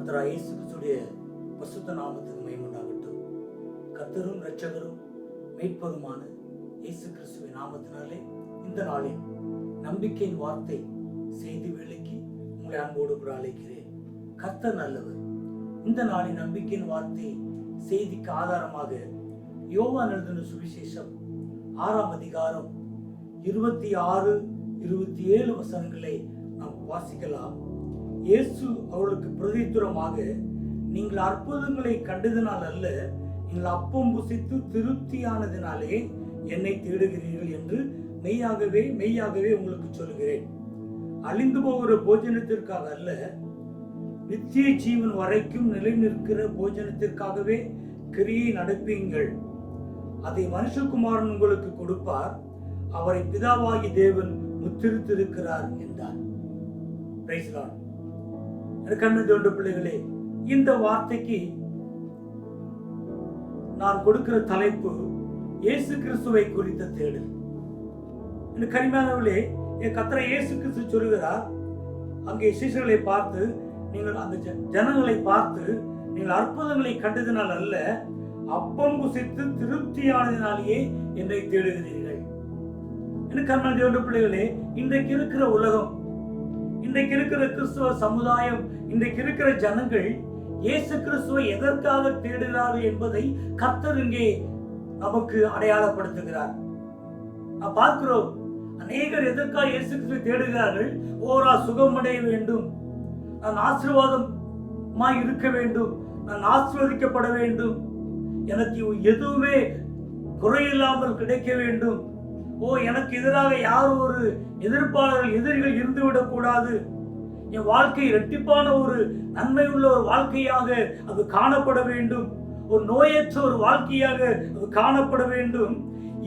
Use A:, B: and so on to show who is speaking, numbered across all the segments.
A: கர்த்தராகிய இயேசு கிறிஸ்துவின் பரிசுத்த நாமத்துக்கு மகிமை உண்டாகட்டும். கர்த்தரும் இரட்சகரும் மீட்பருமான இயேசு கிறிஸ்துவின் நாமத்தினாலே இந்த நாளில் நம்பிக்கையின் வார்த்தை செய்தி வேளைக்கு உங்களை அன்போடு கூட அழைக்கிறேன். கர்த்தர் நல்லவர். இந்த நாளின் நம்பிக்கையின் வார்த்தை செய்திக்கு ஆதாரமாக யோவான் எழுதின சுவிசேஷம் 6ஆம் அதிகாரம் 26, 27 வசனங்களை நாம் வாசிக்கலாம். இயேசு அவர்களுக்கு பிரதித்துரமாக, நீங்கள் அற்புதங்களை கண்டதினால் அல்ல, நீங்கள் அப்பம் புசித்து திருப்தியானதினாலே என்னை தேடுகிறீர்கள் என்று மெய்யாகவே மெய்யாகவே உங்களுக்கு சொல்கிறேன். அழிந்து போகிற போஜனத்திற்காக அல்ல, நித்திய ஜீவன் வரைக்கும் நிலை நிற்கிற போஜனத்திற்காகவே கிரியை நடப்பீங்கள். அதை மனுஷகுமாரன் உங்களுக்கு கொடுப்பார். அவரை பிதாவாகி தேவன் முத்திரித்திருக்கிறார் என்றார். Praise the Lord. கண்ணுதொண்டு பிள்ளைகளே, இந்த வார்த்தைக்கு நான் கொடுக்கிற தலைப்பு இயேசு கிறிஸ்துவை குறித்த தேடல். இந்த கரிமானவர்களே, கர்த்தர் இயேசு கிறிஸ்து சொல்கிறார், அங்கே சீஷர்களை பார்த்து, நீங்கள் அந்த ஜனங்களை பார்த்து, நீங்கள் அற்புதங்களை கண்டதினால் அல்ல, அப்பம் புசித்து திருப்தியானதினாலேயே என்னை தேடுகிறீர்கள். எனக்கு கண்ணுதொண்டு பிள்ளைகளே, இன்றைக்கு இருக்கிற உலகம், இன்றைக்கு இருக்கிற கிறிஸ்துவ சமுதாயம், இன்றைக்கு இருக்கிற ஜனங்கள் இயேசு கிறிஸ்துவை எதற்காக தேடுகிறார்கள் என்பதை கர்த்தர் இங்கே நமக்கு அடையாளப்படுத்துகிறார். நாம் பார்க்கிறோம், அநேகர் எதற்காக இயேசு கிறிஸ்துவை தேடுகிறார்கள். நான் சுகமடைய வேண்டும், நான் ஆசீர்வாதமாய் இருக்க வேண்டும், நான் ஆசீர்வதிக்கப்பட வேண்டும், எனக்கு எதுவுமே குறையில்லாமல் கிடைக்க வேண்டும், எனக்கு எதிராக யாரும் ஒரு எதிரிகள் இருந்துவிடக் கூடாது, என் வாழ்க்கை இரட்டிப்பான ஒரு நன்மை உள்ள ஒரு வாழ்க்கையாக அது காணப்பட வேண்டும், ஒரு நோயற்ற ஒரு வாழ்க்கையாக அது காணப்பட வேண்டும்.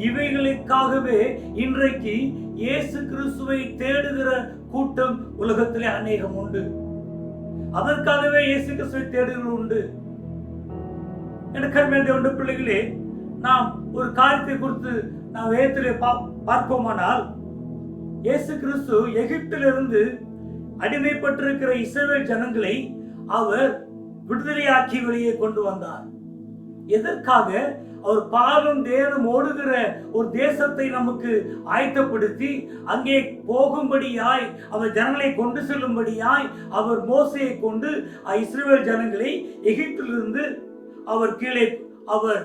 A: இவைகளுக்காகவே இன்றைக்கு இயேசு கிறிஸ்துவை தேடுகிற கூட்டம் உலகத்திலே அநேகம் உண்டு. அதற்காகவே இயேசு கிறிஸ்துவை தேடுகள் உண்டு. எனக்கு பிள்ளைகளே, நாம் ஒரு காரியத்தை குறித்து நாம் வேதத்திலே பார்ப்போமானால், இயேசு கிறிஸ்து எகிப்திலிருந்து அடிமைப்பட்டிருக்கிற இஸ்ரவேல் ஜனங்களை அவர் விடுதலையாக்கி வெளியே கொண்டு வந்தார். எதற்காக? அவர் பாலும் தேனும் ஓடுகிற ஒரு தேசத்தை நமக்கு ஆயத்தப்படுத்தி அங்கே போகும்படியாய், அவர் ஜனங்களை கொண்டு செல்லும்படியாய் அவர் மோசேயை கொண்டு இஸ்ரவேல் ஜனங்களை எகிப்திலிருந்து அவர் கீழே அவர்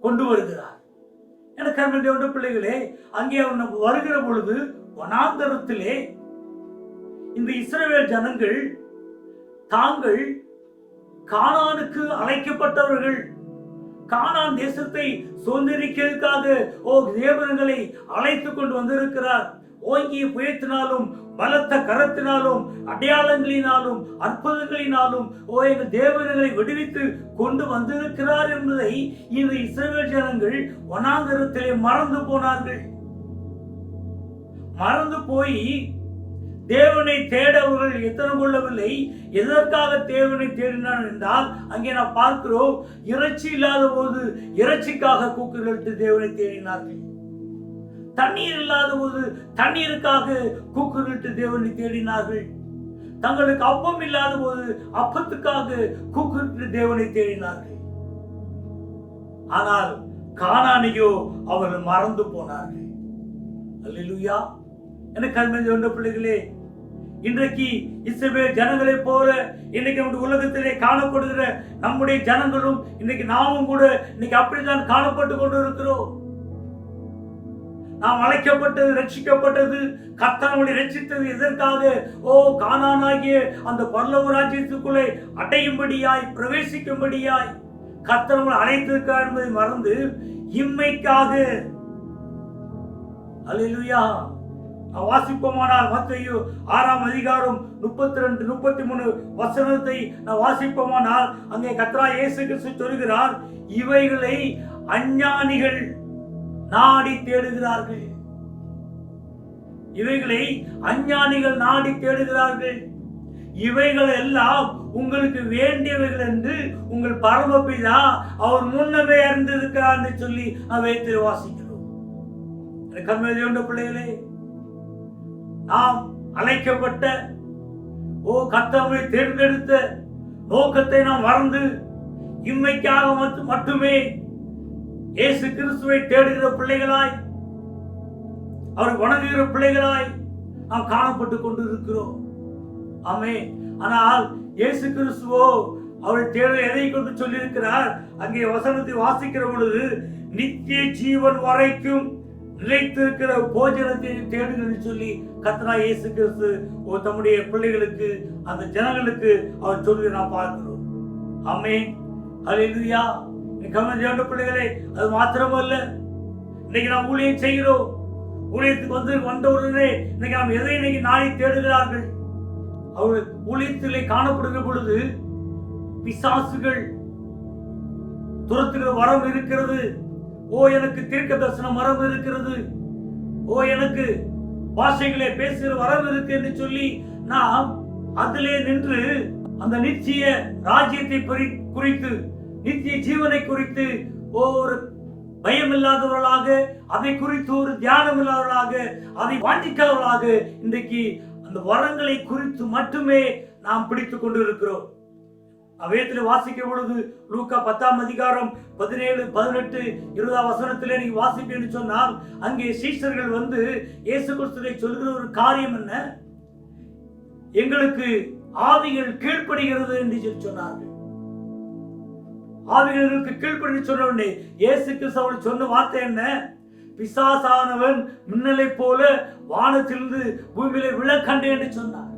A: கொண்டு வருகிறார். எனக்கு பிள்ளைகளே, அங்கே அவர் வருகிற பொழுது வனாந்தரத்திலே இந்த இஸ்ரவேல் ஜனங்கள் தாங்கள் கானானுக்கு அழைக்கப்பட்டவர்கள், கானான் தேசத்தை சுதந்திரிக்கிறதுக்காக தேவர்களை அழைத்து கொண்டு வந்திருக்கிறார். ஓங்கிய புயத்தினாலும் பலத்த கரத்தினாலும் அடையாளங்களினாலும் அற்புதங்களினாலும் எங்கள் தேவர்களை விடுவித்து கொண்டு வந்திருக்கிறார் என்பதை இந்த இஸ்ரவேல் ஜனங்கள் வனாந்தரத்திலே மறந்து போனார்கள். மறந்து போய் தேவனை தேட அவர்கள் எத்தனை கொள்ளவில்லை. எதற்காக தேவனை தேடினார் என்றால், அங்கே நாம் பார்க்கிறோம், இறைச்சி இல்லாத போது இறைச்சிக்காக கூக்குரலிட்டு தேவனை தேடினார்கள். தண்ணீர் இல்லாத போது தண்ணீருக்காக கூக்குரலிட்டு தேவனை தேடினார்கள். தங்களுக்கு அப்பம் இல்லாத போது அப்பத்துக்காக கூக்குரலிட்டு தேவனை தேடினார்கள். ஆனால் கானானையோ அவர்கள் மறந்து போனார்கள். அல்லேலூயா. எனக்கு அருமையான பிள்ளைகளே, இன்றைக்கு இஸ்ரவேல் ஜனங்களை போல இன்னைக்கு நம்முடைய உலகத்திலே காணப்படுகிற நம்முடைய ஜனங்களும் இன்னைக்கு நாமும் கூட இன்னைக்கு அப்படித்தான் காணப்பட்டு கொண்டு இருக்கிறோம். நாம் அழைக்கப்பட்டது, ரட்சிக்கப்பட்டது, கர்த்தர் நம்மை ரட்சித்தது எதற்காக? கானானாகிய அந்த பரலோக ராஜ்யத்துக்குள்ளே அடையும்படியாய், பிரவேசிக்கும்படியாய் கர்த்தர் நம்மை அழைத்திருக்கிறார் என்பதை மறந்து இம்மைக்காக. அல்லேலூயா. வாசிப்போமானால் மத்தேயு 6ஆம் அதிகாரம் 32, 33 வசனத்தை நான் வாசிப்போமானால், அங்கே கர்த்தராகிய இயேசு கிறிஸ்து சொல்கிறார், இவைகளை அஞ்ஞானிகள் நாடி தேடுகிறார்கள். இவைகளை அஞ்ஞானிகள் நாடி தேடுகிறார்கள். இவைகள் எல்லாம் உங்களுக்கு வேண்டியவைகள் என்று உங்கள் பரமபிதா அவர் முன்னமே அறிந்திருக்கிறார் என்று சொல்லி வைத்து வாசிக்கிறோம். கண்மையுள்ள பிள்ளைகளே, நாம் அழைக்கப்பட்ட கர்த்தரை தேர்ந்தெடுத்த நோக்கத்தை நாம் மறந்து இம்மைக்காக மட்டுமே இயேசு கிறிஸ்துவை தேடுகிற பிள்ளைகளாய், அவரை வணங்குகிற பிள்ளைகளாய் நாம் காணப்பட்டு கொண்டு இருக்கிறோம். ஆமென். ஆனால் இயேசு கிறிஸ்துவோ அவரை தேட எதை கொண்டு சொல்லி இருக்கிறார்? அங்கே வசனத்தை வாசிக்கிற பொழுது நித்திய ஜீவன் வரைக்கும் நிலைத்திருக்கிற போஜனத்தை தேடுங்கள் சொல்லி கர்த்தராகிய இயேசு கிறிஸ்து தம்முடைய பிள்ளைகளுக்கு, அந்த ஜனங்களுக்கு அவர் சொல்லி நாம் பார்க்கிறோம். ஆமென். ஹல்லேலூயா. கவனித்த பிள்ளைகளே, அது மாத்திரமல்ல, இன்னைக்கு நாம் ஊழியம் செய்கிறோம். ஊழியத்துக்கு வந்தவுடனே இன்னைக்கு நாம் எதை இன்னைக்கு நாடி தேடுகிறார்கள்? அவர்கள் ஊழியத்திலே காணப்படுகிற பொழுது பிசாசுகள் துரத்துகிற வரம் இருக்கிறது. எனக்கு தீர்க்க தரிசனம் வரம் இருக்கிறது, எனக்கு பாஷைகளை பேசுகிற வரம் இருக்கு என்று சொல்லி நாம் அதிலே நின்று அந்த நித்திய ராஜ்யத்தை குறித்து, நித்திய ஜீவனை குறித்து ஒரு பயம் இல்லாதவர்களாக, அதை குறித்து ஒரு தியானம் இல்லாதவர்களாக, அதை வாஞ்சிக்காதவர்களாக இன்றைக்கு அந்த வரங்களை குறித்து மட்டுமே நாம் பிடித்துக் கொண்டு இருக்கிறோம். வேதத்தில் வாசிக்கும் பொழுது லூக்கா 10ஆம் அதிகாரம் 17, 18, 20 வசனத்திலே நீங்க வாசிப்பீன்னு சொன்னால், அங்கே சீஷர்கள் இயேசு கிறிஸ்துவை சொல்கிற ஒரு காரியம் என்ன? எங்களுக்கு ஆவிகள் கீழ்ப்படுகிறது என்று சொன்னார்கள். ஆவிகளுக்கு கீழ்ப்படி சொன்ன உடனே இயேசு கிறிஸ்து சொன்ன வார்த்தை என்ன? பிசாசானவன் மின்னலை போல வானத்திலிருந்து பூமியிலே விழ கண்டேன் என்று சொன்னார்.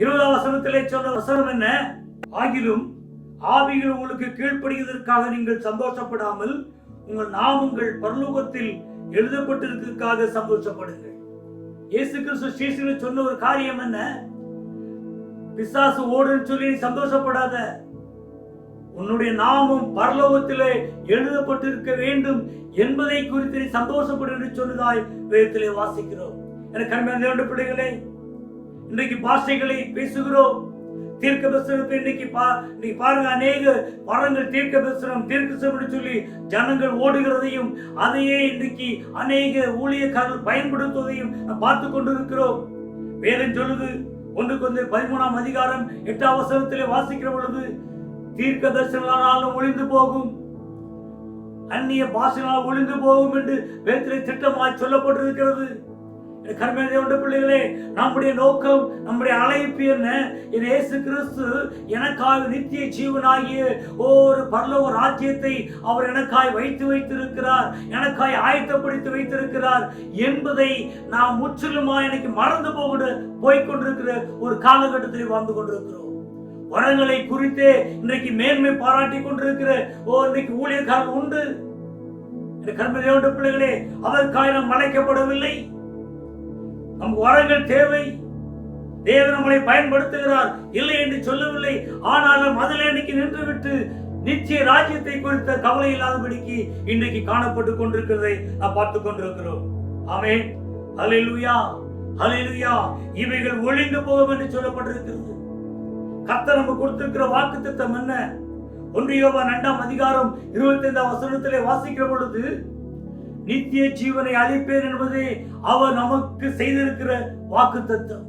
A: 20ஆம் வசனத்திலே சொன்ன வசனம் என்ன? ஆகிலும் ஆவிகள் உங்களுக்கு கீழ்ப்படுவதற்காக நீங்கள் சந்தோஷப்படாமல் உங்கள் நாமங்கள் பரலோகத்தில் எழுதப்பட்டிருக்கிறதுக்காக சந்தோஷப்படுங்கள். இயேசு கிறிஸ்து சீஷர்களுக்கு சொன்ன ஒரு காரியம் என்ன? பிசாசு ஓடுன்னு சொல்லி சந்தோஷப்படாத, உன்னுடைய நாமம் பரலோகத்திலே எழுதப்பட்டிருக்க வேண்டும் என்பதை குறித்து சந்தோஷப்படு என்று சொன்னதாய் வேதத்திலே வாசிக்கிறோம். எனக்கு அருமையான பிள்ளைகளே, இன்றைக்கு பாஷைகளை பேசுகிறோம், தீர்க்க தரிசனத்தை இன்னைக்கு பாருங்க, அநேக வரங்கள் தீர்க்க தரிசனம் சொல்லி ஜனங்கள் ஓடுகிறதையும் அதையே இன்றைக்கு அநேக ஊழியக்காரர்கள் பயன்படுத்துவதையும் பார்த்து கொண்டிருக்கிறோம். வேதம் சொல்லுது, 1 கொரிந்தியர் 13ஆம் அதிகாரம் 8ஆம் வசனத்திலே வாசிக்கிற பொழுது, தீர்க்க தரிசனங்களாலும் ஒளிந்து போகும், அந்நிய பாஷைகளால் ஒளிந்து போகும் என்று வேதத்திலே திட்டமாய் சொல்லப்பட்டிருக்கிறது. கர்மேந்திர பிள்ளைகளே, நம்முடைய நோக்கம், நம்முடைய அழைப்பு என்ன? இயேசு கிறிஸ்து எனக்காக நித்திய ஜீவனாகிய ஒரு பரலோக ராஜ்யத்தை அவர் எனக்காய் வைத்திருக்கிறார், எனக்காய் ஆயத்தப்படுத்தி வைத்திருக்கிறார் என்பதை நாம் முற்றிலுமாய் எனக்கு மறந்து போய்கொண்டிருக்கிற ஒரு காலகட்டத்தில் வாழ்ந்து கொண்டிருக்கிறோம். வரங்களை குறித்தே இன்றைக்கு மேன்மை பாராட்டி கொண்டிருக்கிற இன்றைக்கு ஊழியக்காரர்கள் உண்டு. கர்மேந்திர பிள்ளைகளே, அதற்காக நாம் அழைக்கப்படவில்லை. நமக்கு வரங்கள் தேவை, தேவன் நம்மளை பயன்படுத்துகிறார், இல்லை என்று சொல்லவில்லை. ஆனாலும் அதில் இன்னைக்கு நின்றுவிட்டு நிச்சய ராஜ்யத்தை குறித்த கவலை இல்லாதபடிக்கு இன்றைக்கு காணப்பட்டு கொண்டிருக்கிறதை நாம் பார்த்து கொண்டிருக்கிறோம். ஆமென். ஹல்லேலூயா, ஹல்லேலூயா. இவைகள் ஒழிந்து போகும் என்று சொல்லப்பட்டிருக்கிறது. கர்த்தர் நமக்கு கொடுத்திருக்கிற வாக்குத்தத்தம் என்ன? 1 யோவான் 2ஆம் அதிகாரம் 25ஆம் வசனத்திலே வாசிக்கிற பொழுது, நித்திய ஜீவனை அளிப்பேன் என்பதே அவர் நமக்கு செய்திருக்கிற வாக்குத்தத்தம்.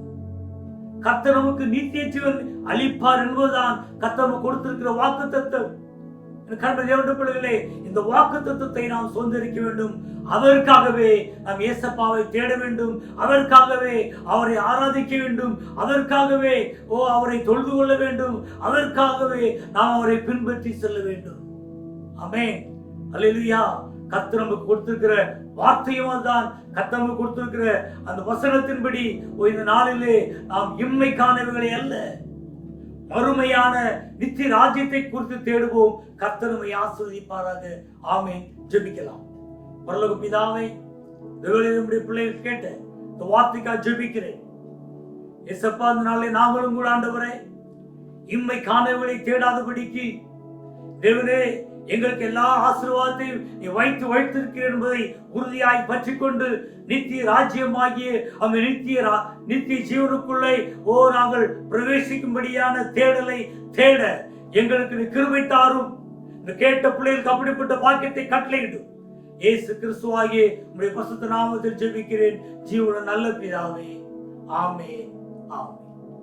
A: கர்த்தர் நமக்கு நித்திய ஜீவன் அளிப்பார் என்பதுதான் கர்த்தர் நமக்கு கொடுத்திருக்கிற வாக்குத்தத்தம். பிள்ளைகளே, இந்த வாக்குத்தத்தத்தை நாம் சுதந்திரிக்க வேண்டும். அதற்காகவே நாம் இயேசப்பாவை தேட வேண்டும், அதற்காகவே அவரை ஆராதிக்க வேண்டும், அதற்காகவே அவரை தொழுது கொள்ள வேண்டும், அதற்காகவே நாம் அவரை பின்பற்றி செல்ல வேண்டும். ஆமென். அல்லேலூயா. கர்த்தர் நமக்கு கொடுத்திருக்கிற வார்த்தையும் தான், கர்த்தர் நமக்கு கொடுத்திருக்கிற அந்த வசனத்தின்படி இந்த நாளிலே நாம் இம்மை காணவைகளை அல்ல, மறுமையான நித்திய ராஜ்யத்தை குறித்து தேடுவோம். கர்த்தர் நம்மை ஆசீர்வதிப்பாராக. ஆமென். ஜெபிக்கலாம். பரலோக பிதாவே, நம்முடைய பிள்ளைகள் கேட்ட இந்த வார்த்தைக்காக ஜெபிக்கிறேன். இயேசப்பா, இந்த நாளிலே நாங்களும் கூட ஆண்டவரே இம்மை காணவைகளை தேடாதபடிக்கு தேவனே எங்களுக்கு எல்லா ஆசீர்வாதத்தையும் நீ வைத்திருக்கிறீர் என்பதை உறுதியாய் பற்றிக்கொண்டு நித்திய ராஜ்யமாகிய அந்த நித்திய ஜீவனுக்குள்ளே நாங்கள் பிரவேசிக்கும்படியான தேடலை தேட எங்களுக்கு நீ கிருபை தாரும். இந்த கேட்ட பிள்ளைகளுக்கு அப்படிப்பட்ட பாக்கியத்தை கட்டளையிடும். இயேசு கிறிஸ்துவாகிய உம்முடைய பரிசுத்த நாமத்தில் ஜெபிக்கிறேன் ஜீவனுள்ள நல்ல பிதாவே. ஆமென். ஆமென்.